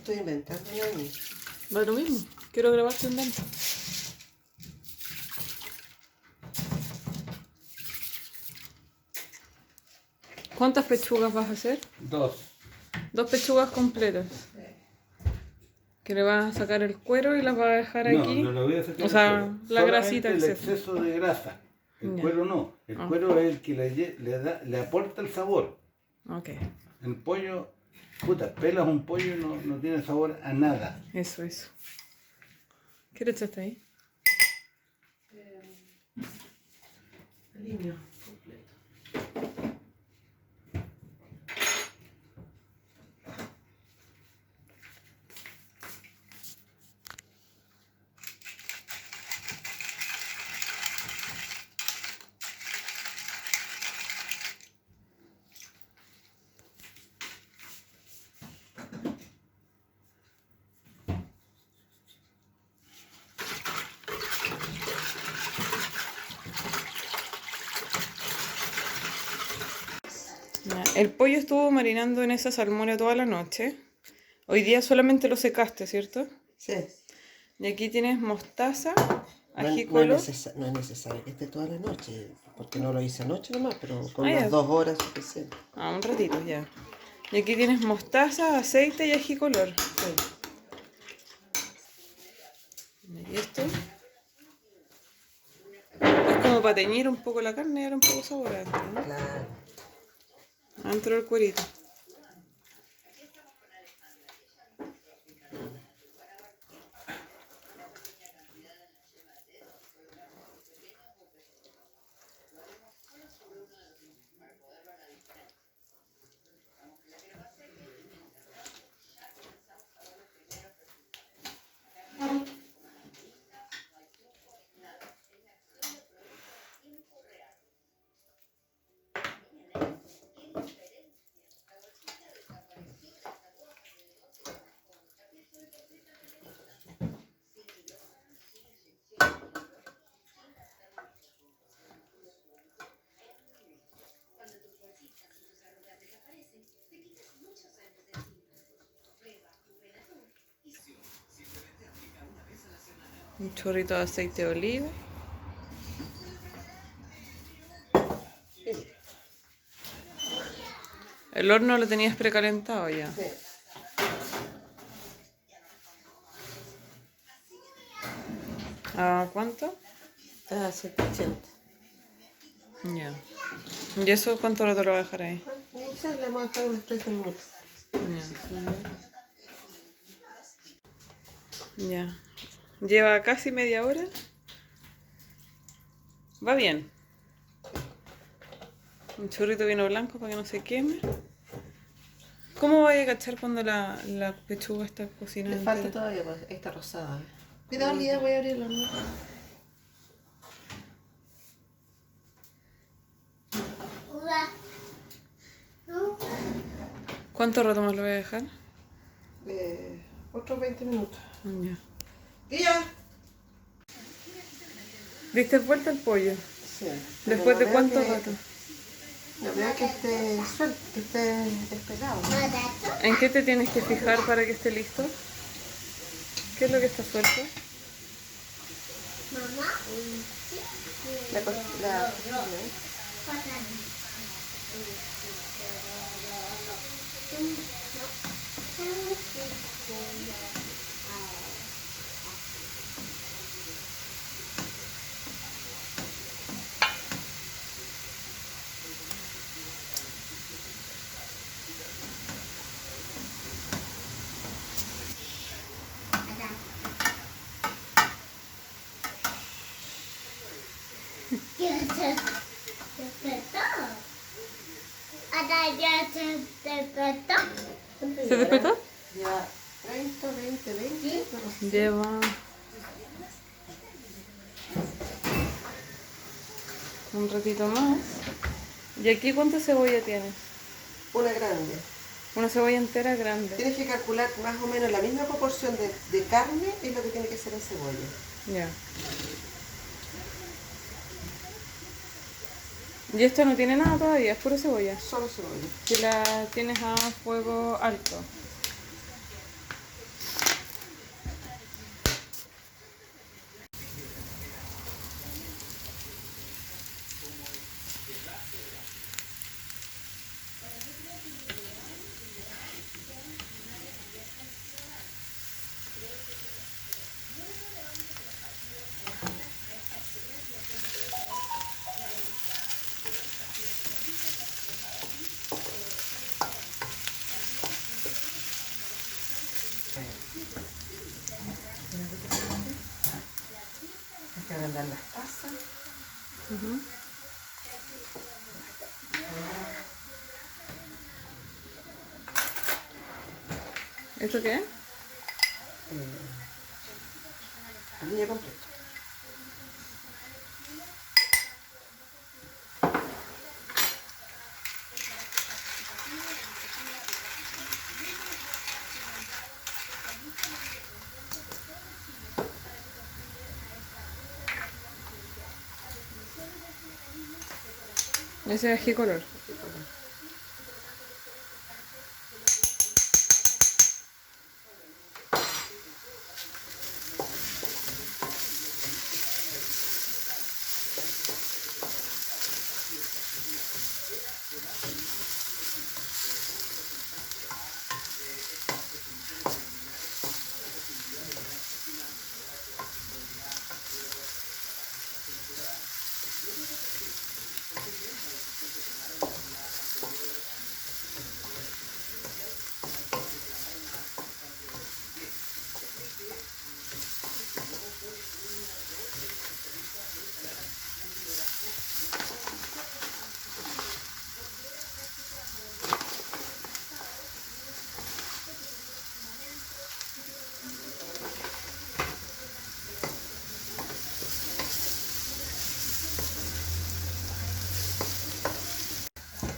estoy inventando nada. Va lo mismo. Quiero grabar tu invento. ¿Cuántas pechugas vas a hacer? 2. 2 pechugas completas. Que le vas a sacar el cuero y las vas a dejar aquí. No, no lo voy a sacar. O sea, el cuero. la grasita el exceso. exceso de grasa. El Ya. cuero no. El cuero es el que le aporta el sabor. Ok. El pollo, puta, pelas un pollo y no tiene sabor a nada. Eso. ¿Qué le echaste ahí? Aliño completo. Ya, el pollo estuvo marinando en esa salmuera toda la noche. Hoy día solamente lo secaste, ¿cierto? Sí. Y aquí tienes mostaza, ají No color. es necesario que esté toda la noche, porque no lo hice anoche nomás, pero con Ah, ya. unas 2 horas suficiente. Ah, un ratito ya. Y aquí tienes mostaza, aceite y ají color. Sí. Y esto es como para teñir un poco la carne y darle un poco de sabor adentro, ¿no? Claro. Adentro del cuerito. Un chorrito de aceite de oliva. El horno lo tenías precalentado ya. Sí. ¿A cuánto? Está a 180. Ya. ¿Y eso cuánto rato lo voy a dejar ahí? No sé, le vamos a dejar unos 30 minutos. Ya. Lleva casi media hora. Va bien. Un chorrito vino blanco para que no se queme. ¿Cómo vaya a cachar cuando la pechuga está cocinada Le falta entera? todavía, pues, está rosada. Cuidado, Lía, voy a abrirlo, ¿no? ¿Cuánto rato más lo voy a dejar? Otros 20 minutos. Ya. ¡Lía! ¿Diste vuelta el pollo? Sí. ¿Después de cuánto rato? No veo que esté suelto, que esté despegado. ¿En qué te tienes que fijar para que esté listo? ¿Qué es lo que está suelto? La ¿Se despetó? Ya 30, 20, 20. Lleva un ratito más. ¿Y aquí cuánta cebolla tienes? Una grande. Una cebolla entera grande. Tienes que calcular más o menos la misma proporción de carne es lo que tiene que ser en cebolla. Ya. Y esto no tiene nada todavía, es pura cebolla. Solo cebolla. Si la tienes a fuego alto. Hay que agrandar las tazas. Ujú. ¿Esto qué es? Aliño completo. ¿Ese es ají color?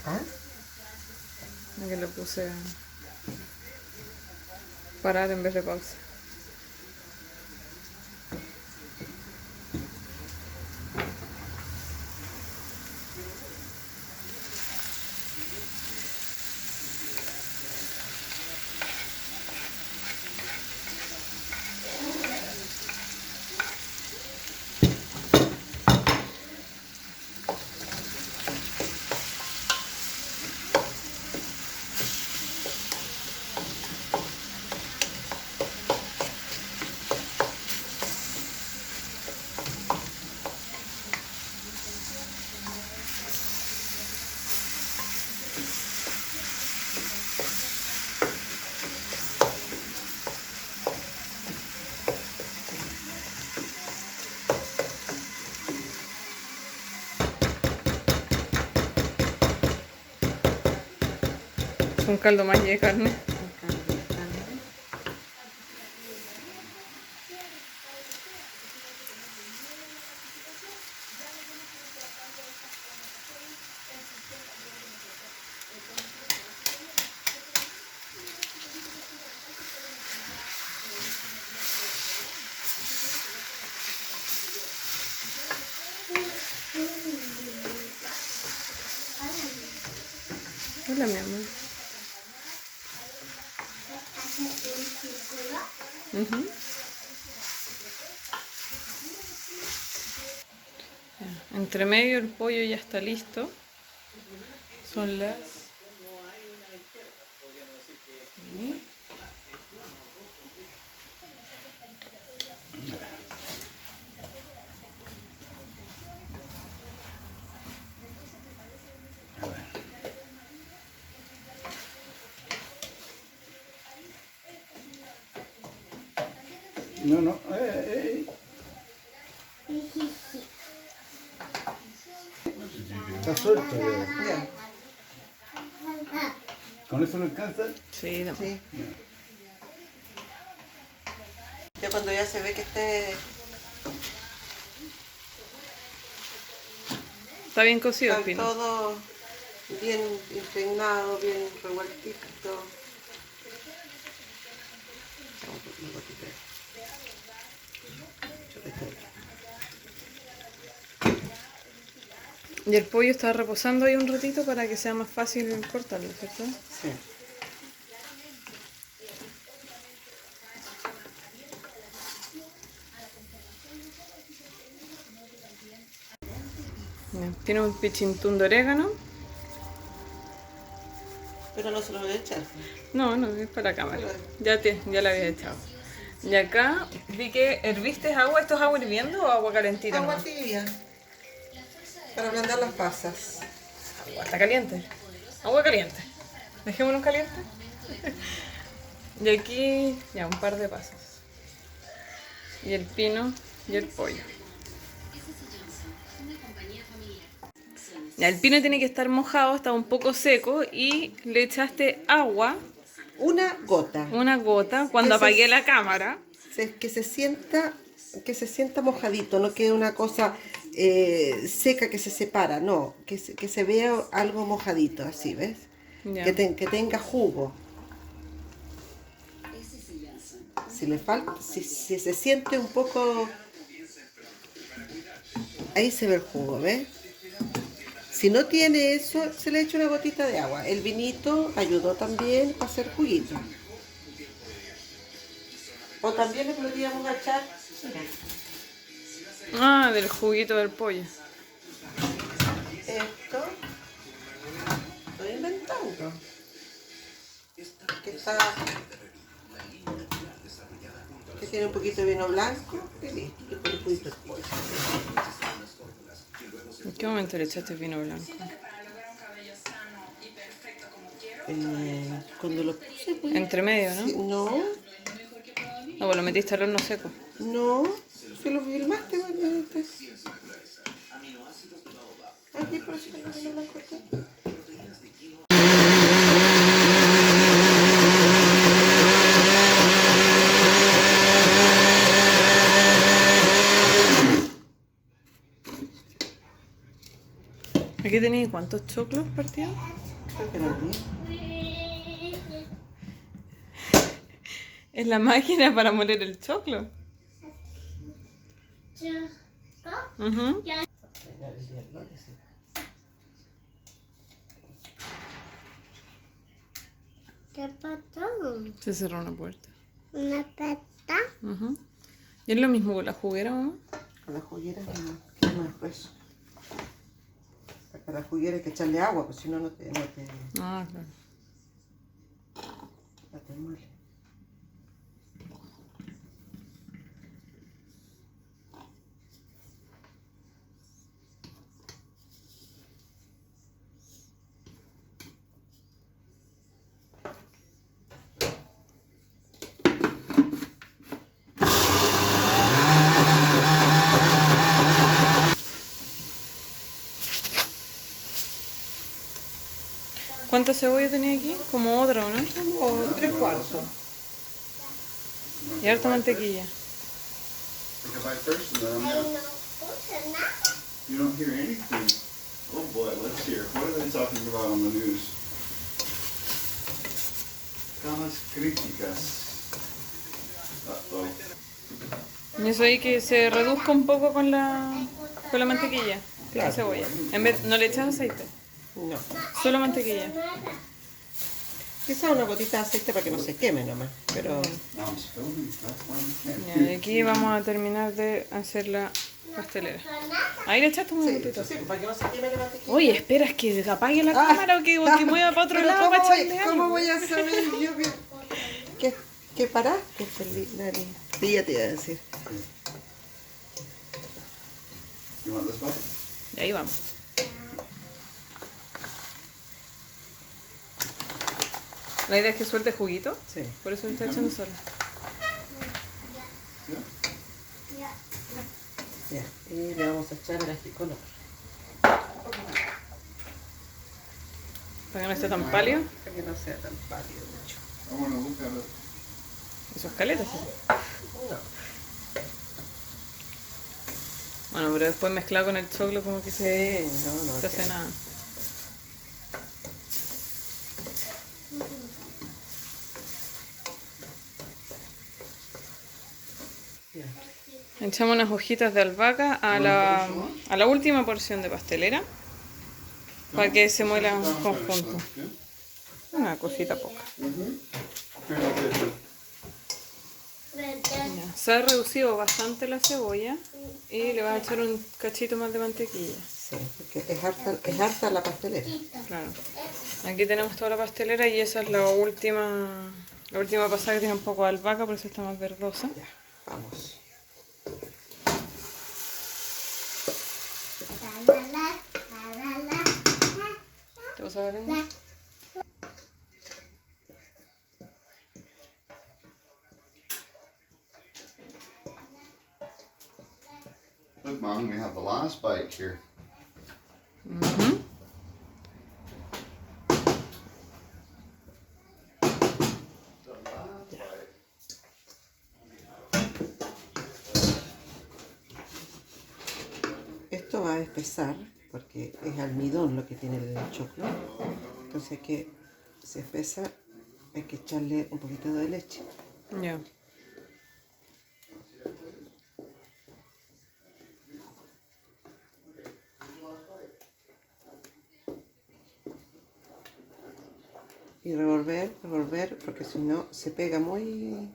¿Ah? Que le puse parar en vez de pausa. Un caldo más de carne. Un caldo de carne. Hola, mi amor. Ujú. Ya, entre medio el pollo ya está listo. Son las... Sí. A ver. No, no, está suelto ya. Ya. ¿Con eso no alcanza? Sí, no. Sí. Ya cuando ya se ve que esté Está bien cocido el está pino. todo bien impregnado, bien revueltito. Una gotita de chorrito de leche. Y el pollo está reposando ahí un ratito para que sea más fácil cortarlo, ¿cierto? Sí. Ya, tiene un pichintún de orégano. Pero no se lo voy a echar. No, no, es para cámara. Ya la había echado. Y acá vi que herviste agua. ¿Esto es agua hirviendo o agua calentita? Agua nomás? tibia para ablandar las pasas. Agua, está caliente. Agua caliente. Dejémoslo caliente. Y aquí ya un par de pasos. Y el pino y el pollo. Ya, el pino tiene que estar mojado, está un poco seco y le echaste agua, Una gota. una gota, cuando Ese apagué es- la cámara. Que se sienta mojadito, no quede una cosa seca que se separa, no, que se vea algo mojadito, así, ¿ves? Ya. Que tenga jugo. Si le falta, si se siente un poco, ahí se ve el jugo, ¿ves? Si no tiene eso, se le echa una gotita de agua. El vinito ayudó también a hacer juguito. O también le podríamos echar, mira, Ah, del juguito del pollo. esto, estoy inventando, que tiene un poquito de vino blanco y listo, y con un poquito de pollo. ¿En qué momento le echaste vino blanco? Cuando lo puse, pues, Entre medio, ¿no? sí, no, No, pues lo metiste al horno seco. no, si lo filmaste, bueno, aquí por eso tengo vino blanco aquí. ¿Aquí tenéis cuántos choclos partidos? Creo que eran 10. Es la máquina para moler el choclo. Ujú. ¿Qué pasó? Se cerró una puerta. ¿Una pata? Ujú. ¿Y es lo mismo con la juguera, mamá? Con la juguera no es grueso. Para la juguera hay que echarle agua, pues si no, no te Ah, claro. muele. ¿Cuánta cebolla tenía aquí? Como otra, ¿no? Como 3/4. Y harta mantequilla. Because I first let them Ay, know. no puse nada. You don't hear anything. Oh boy, let's hear. What are they talking about on the news? Camas críticas. Uh-oh. Y eso ahí que se reduzca un poco con la mantequilla. La Claro. cebolla. En vez, no le echas aceite, No. solo mantequilla. Quizá una gotita de aceite para que no se queme nomás. Pero Now I'm spilling. That's why we can't Ya, hear. y aquí vamos a terminar de hacer la pastelera. Ahí le echaste un sí, minutito. sí, para que no se queme la mantequilla. Oye, ¿esperas que apague la cámara o que mueva para otro Pero lado para ¿cómo echarle algo? ¿Cómo voy a saber yo que paraste, Nari? Sí, ya te iba a decir. You want this one? Y ahí vamos. La idea es que suelte juguito, Sí. por eso le está echando sola. Yeah. Ya. Y le vamos a echar el ají color. Para que no esté tan pálido. Para que no sea tan pálido mucho. I want to look at it. Eso es caleta, sí. No. Bueno, pero después mezclado con el choclo como que se No, se hace nada. Ya. Echamos unas hojitas de albahaca a la última porción de pastelera para que se muelan conjunto. Una cosita poca. Ya, se ha reducido bastante la cebolla y le vas a echar un cachito más de mantequilla. Sí, porque es harta la pastelera. Claro. Aquí tenemos toda la pastelera y esa es la última pasada que tiene un poco de albahaca, por eso está más verdosa. Ya, vamos. ¿Te vas a ver? Look, Mom, we have the last bike here. Ujú. Esto va a espesar porque es almidón lo que tiene el choclo. Entonces que se espesa, hay que echarle un poquito de leche. Ya. Y revolver, revolver, porque si no se pega muy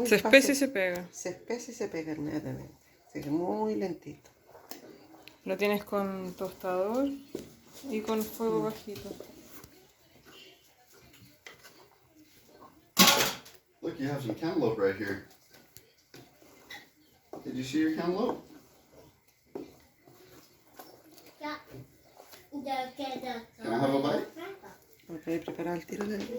Se espesa y fácil. se pega. Se espesa y se pega inmediatamente. Así que muy lentito. Lo tienes con tostador y con fuego bajito. Look, you have some cantaloupe right here. Did you see your cantaloupe? Ya. Ya queda. Can I have a bite? Voy a preparar el tiro de leche.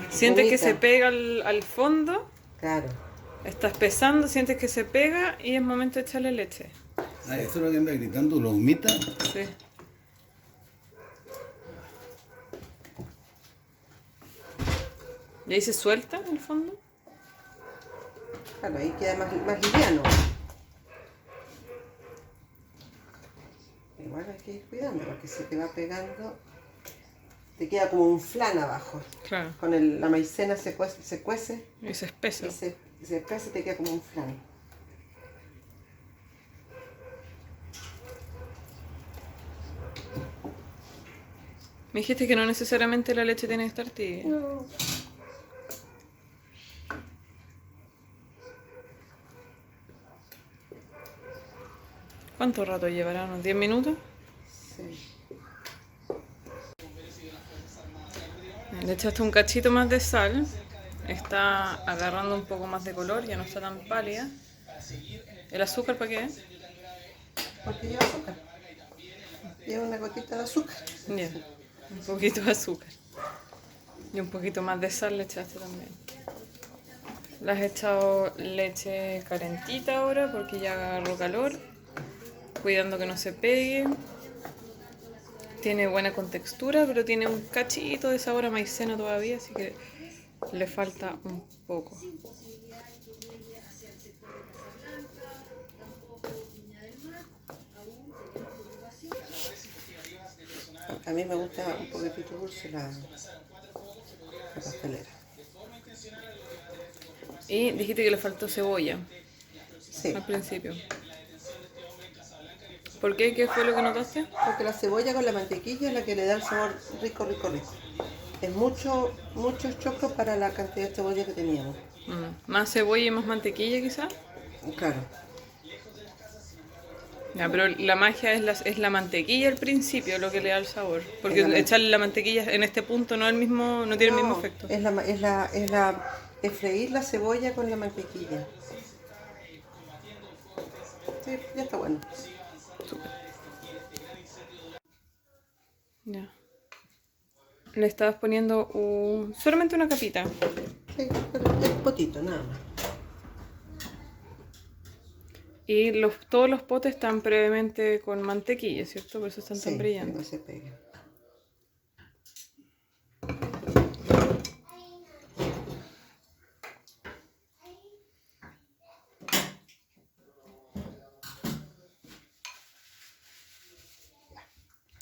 Sientes que Bonita. se pega al fondo, Claro. estás pesando, sientes que se pega y es momento de echarle leche. Ah, eso es lo que anda gritando, ¿lo humita? Sí. ¿Y ahí se suelta en el fondo? Claro, ahí queda más liviano. Igual hay que ir cuidando porque se te va pegando. Te queda como un flan abajo. Claro. Con la maicena se cuece Y se espesa. y se espesa y te queda como un flan. Me dijiste que no necesariamente la leche tiene que estar tibia. No. ¿Cuánto rato llevará? ¿Unos 10 minutos? Sí. Le echaste un cachito más de sal. Está agarrando un poco más de color, ya no está tan pálida. ¿El azúcar para qué es? Porque lleva azúcar. Lleva una gotita de azúcar. Ya, un poquito de azúcar. Y un poquito más de sal le echaste también. Le has echado leche calentita ahora porque ya agarró calor. Cuidando que no se pegue. Tiene buena contextura, pero tiene un cachito de sabor a maicena todavía, así que le falta un poco. A mí me gusta un poquitito dulce la pastelera. Y dijiste que le faltó cebolla Sí, al principio. ¿Por qué? ¿Qué fue lo que notaste? porque la cebolla con la mantequilla es la que le da el sabor rico, rico, rico. Es mucho choclo para la cantidad de cebolla que teníamos. Más cebolla y más mantequilla quizás. Claro, Ya, pero la magia es la mantequilla al principio lo que le da el sabor. Porque Es la echarle la mantequilla en este punto no tiene el mismo efecto. es freír la cebolla con la mantequilla. Sí, ya está bueno. Ya. Le estabas poniendo solamente una capita. Sí, pero es potito, nada más. Y todos los potes están previamente con mantequilla, ¿cierto? Por eso están tan Sí, que brillantes. no se pegue.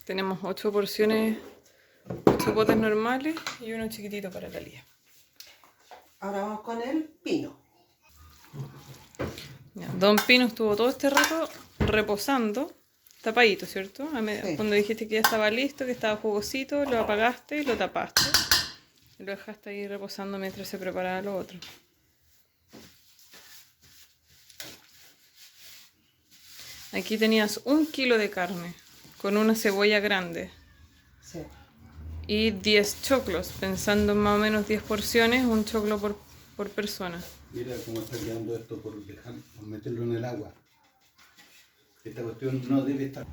Tenemos 8 porciones, 8 potes normales y uno chiquitito para la Lía. Ahora vamos con el pino. Ya, Don Pino estuvo todo este rato reposando, tapadito, ¿cierto? Sí. Cuando dijiste que ya estaba listo, que estaba jugosito, lo apagaste y lo tapaste. Y lo dejaste ahí reposando mientras se preparaba lo otro. Aquí tenías 1 kilo de carne con una cebolla grande Sí. y 10 choclos, pensando en más o menos 10 porciones, un choclo por persona. Mira cómo está quedando esto por meterlo en el agua. Esta cuestión no debe estar.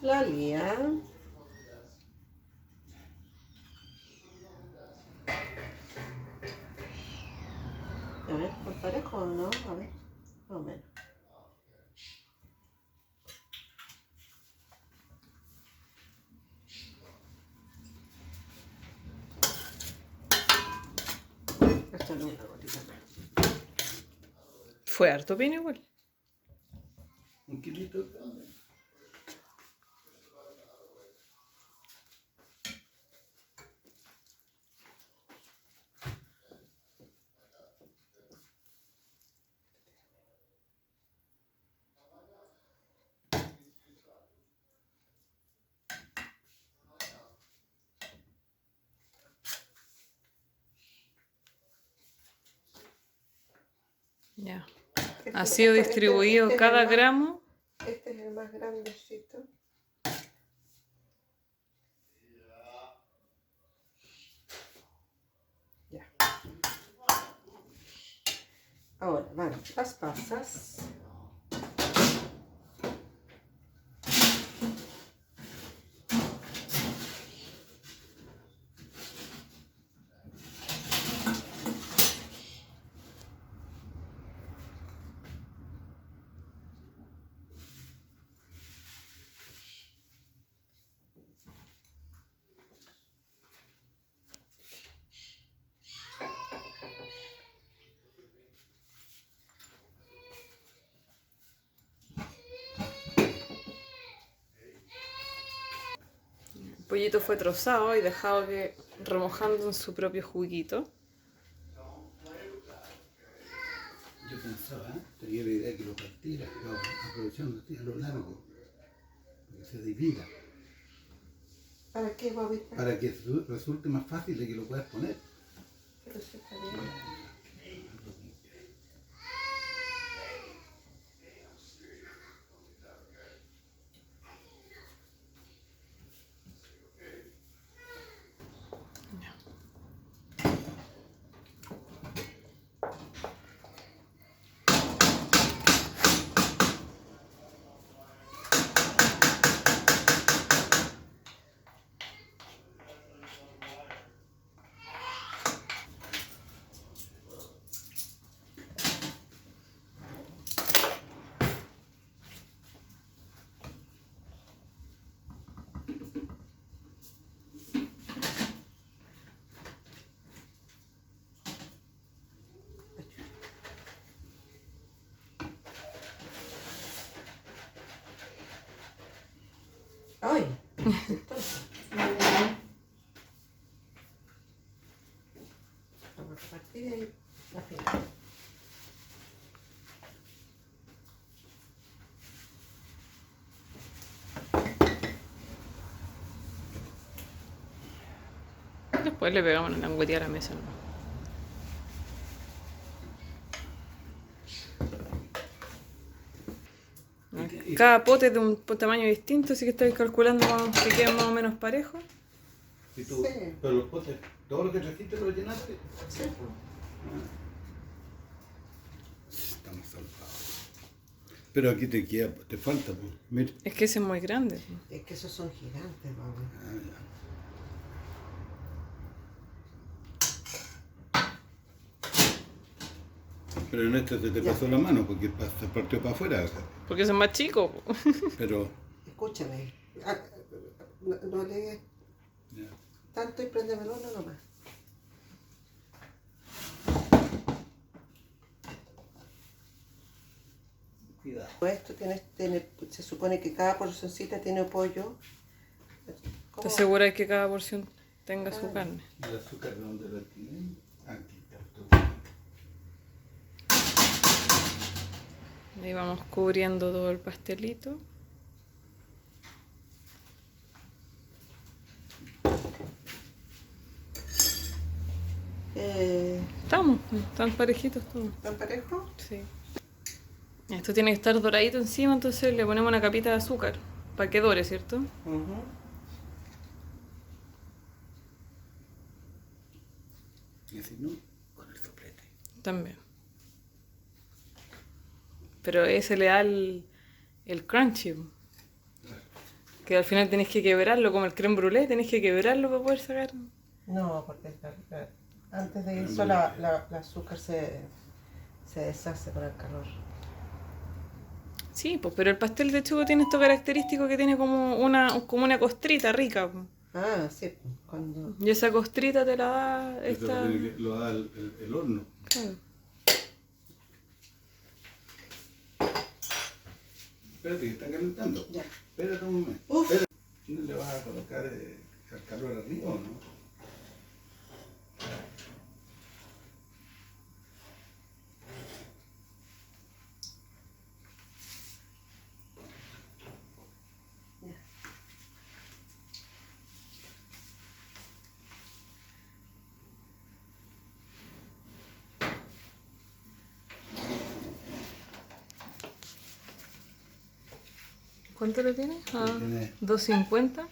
La Lía. no, a ver, más o menos. Échale una gotita más. Fue harto pino igual. Un kilito. Ya. Este- Ha sido distribuido este es cada el más- gramo. Este es el más grandecito. Ya. Ahora van las pasas. El pollito fue trozado y dejado que remojando en su propio juguito. Yo pensaba, tenía la idea que lo partiera, pero aprovechando a lo largo, para que se divida, ¿Para qué, Bobita? para que resulte más fácil de que lo puedas poner. Pero sí está bien. ¡Ay! Vamos a partir ahí la fila. Después le pegamos una lengüetilla a la mesa, ¿no? Cada pote es de un tamaño distinto, así que estáis calculando que queden más o menos parejos. Y tú, Sí. pero los potes, todo lo que trajiste lo llenaste. Sí, pues. Estamos salvados. Pero aquí te queda, te falta, pues. Mira. Es que ese es muy grande. Es que esos son gigantes, Bobby. Ah, ya. Pero en este se te Ya. pasó la mano porque se partió para afuera. Porque ese es más chico. Po. Pero, Escúchame. No le ya. tanto y préndeme el horno nomás. Cuidado. Esto se supone que cada porcioncita tiene pollo. Te aseguras que cada porción tenga su Ah. carne. ¿Y el azúcar de dónde lo tienen? Aquí está todo. Ahí vamos cubriendo todo el pastelito. Están parejitos todos. ¿Tan parejo? Sí. Esto tiene que estar doradito encima, entonces le ponemos una capita de azúcar para que dore, ¿cierto? Ujú. Y así no, con el soplete. También. Pero ese le da el crunchy. Po. Que al final tenés que quebrarlo, como el creme brûlée, tenés que quebrarlo para poder sacar. No, porque antes de eso el azúcar se se deshace con el calor. Sí, pues, pero el pastel de chugo tiene esto característico que tiene como una costrita rica, po. Ah, sí, cuando... Y esa costrita te la da Esto esta... lo da el horno. Claro. Espérate, que están calentando. Ya. Espérate un momento. Uf. Espérate. ¿No le vas a colocar el calor arriba o no? ¿Cuánto le tienes? Ah, Tiene 250.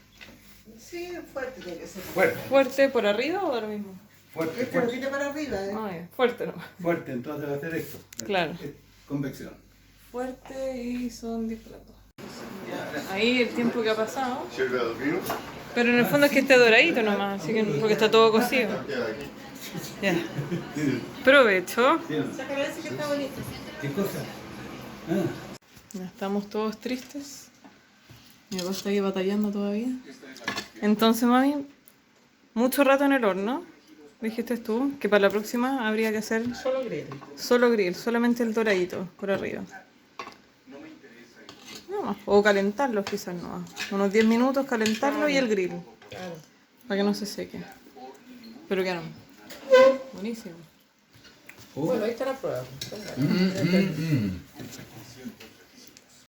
Sí, fuerte tiene que ser. fuerte, ¿Fuerte por arriba o de lo mismo? fuerte, Este lo fuerte. tiene para arriba, ¿eh? Ah, ya. Fuerte nomás. Fuerte, entonces va a hacer esto. Claro. Convección. Fuerte y son 10 platos. Ya. Ahí el tiempo que ha pasado. Should have vino? Pero en el fondo es que esté doradito nomás, así que porque está todo cocido. Yeah, aquí. Ya. Provecho. ¿Sí o no? Sácalo ese que está bonito. ¿Qué cosa? Ah. Ya estamos todos tristes. Mi papá está ahí batallando todavía. Entonces, mami, mucho rato en el horno. Dijiste tú que para la próxima habría que hacer Solo grill. solo grill, solamente el doradito por arriba. No más, o calentarlo quizás no. Unos 10 minutos calentarlo y el grill. Claro. Para que no se seque. Pero que no. Buenísimo. Bueno, ahí está la prueba.